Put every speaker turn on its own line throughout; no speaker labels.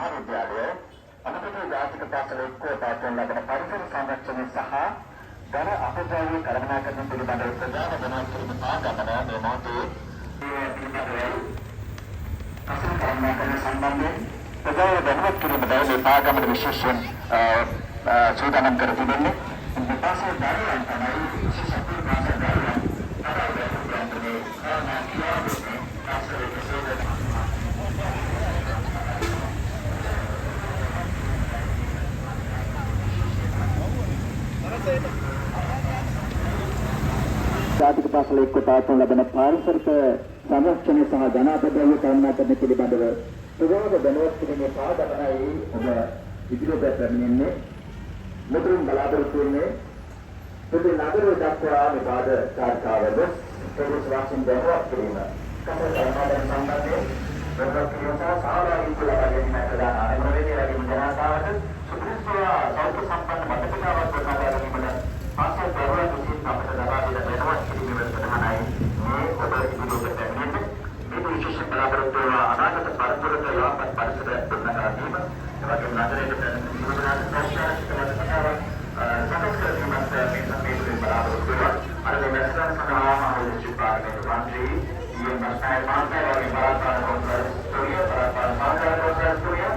මහාවිද්‍යාලය අනුකූල ජාතික පාසල එක්කෝපාතෙන් ලැබෙන පරිසර සංරක්ෂණය සහ ධන අපද්‍රව්‍ය කළමනාකරණ පිළිබඳව ප්‍රධාන දැනුවත් කිරීම ආගමන මේ මොහොතේ අසල කළමනාකරණ සම්බන්ධයෙන් ප්‍රධාන දැනුවත් කිරීමට මේ ආගමන විශේෂයෙන් සූදානම් කර තිබෙන්නේ මේ පාසල දරුවන් තමයි විශේෂ පාසල දරුවන් ජාතික පාසල එක්කෝපාතෙන් ලැබෙන පාරිසරික සංරක්ෂණය සහ ධනාපද්‍රව්‍ය කළමනාකරණ පිළිබඳව ප්‍රධාන දැනුවත් කිරීමේ පාඩමයි ඔබ ඉදිරියට පැමිණෙන්නේ. මුතුන් බලාපොරොත්තු වෙන්නේ පොදු නගරය දක්වා මේ පාද කාර්යාවද පොදු වාසින් දැනුවත් කිරීම. කසල කර්මාන්තයන් සම්බන්ධයෙන් ප්‍රධාන කිරියසා සාහාරී කුලවලින් මතදාන අනුරේදී රජු ජනතාවට සුදුසුවා සෞඛ්‍ය සම්පන්න මතකතාවක් ප්‍රකාශ පාසල් දරුවන් විසින් අපට ලබා දෙන දැනුවත් කිරීමේ ප්‍රධානයි මේ ඔබ ඉදිරියට පැමිණෙන්නේ. මේ විශේෂ බලාපොරොත්තු වන අනාගත පරිසරක යහපත් පරිසරයක් ගොඩනගා ගැනීම එවැගේම නගරයේ පැමිණෙන ප්‍රශ්න කතාවක් සකස් කර ගැනීමත් මේ සම්මේලනයේ බලාපොරොත්තු වෙනවා. අර මෙස්රන් සඳහා මහජන පාර්ලිමේන්තු මන්ත්‍රී ඊ.එම්. බස්නායක මහතා වගේ බලාපොරොත්තු කොන්ත්‍රාත් ස්ටෝරිය බලාපොරොත්තු සාකච්ඡා කොන්ත්‍රාත් ස්ටෝරිය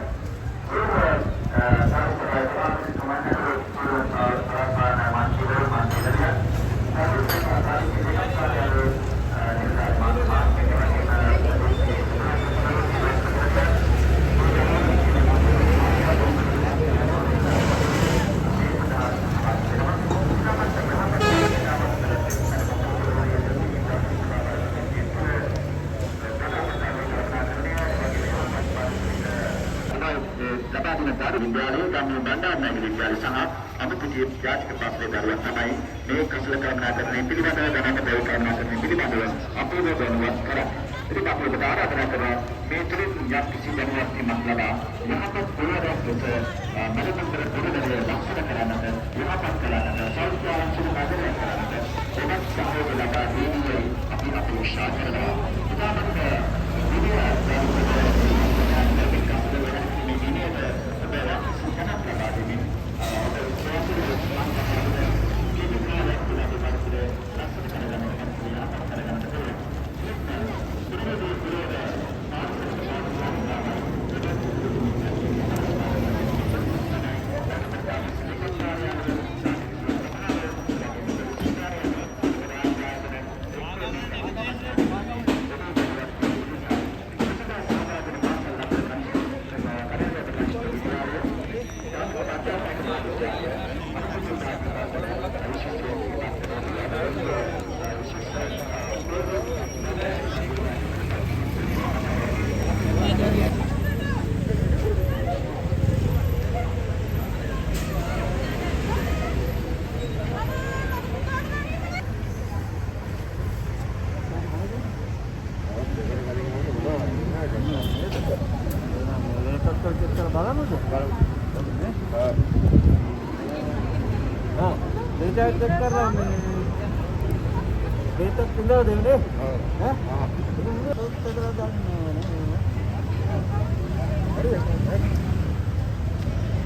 විද්‍යාලය ගම්මුව බණ්ඩාරනායක විද්‍යාලය සහ අමතකීය ජාතික පාසලේ දරුවන් තමයි මේ කසල කළමනාකරණය පිළිබඳව දැනගත කළමනාකරණය පිළිබඳව අපේ දැනුවත් කරන්නේ. ඉතින් අපි ඔබට ආරාධනා කරනවා මේ තුලින් යම්කිසි දැනුවත් වීමක් ලබා යහපත් පොළොවට මනසතර පොළොවේ ලක්ෂණ කරන්නට යහපත් කරන්නට සෞඛ්‍ය ආරක්ෂක කාර්යය කරන්නට ඔබත් සහයෝගය ලබා දීමේ අපි අපේක්ෂා කරනවා.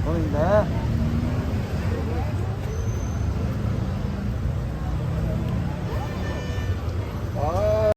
Oh,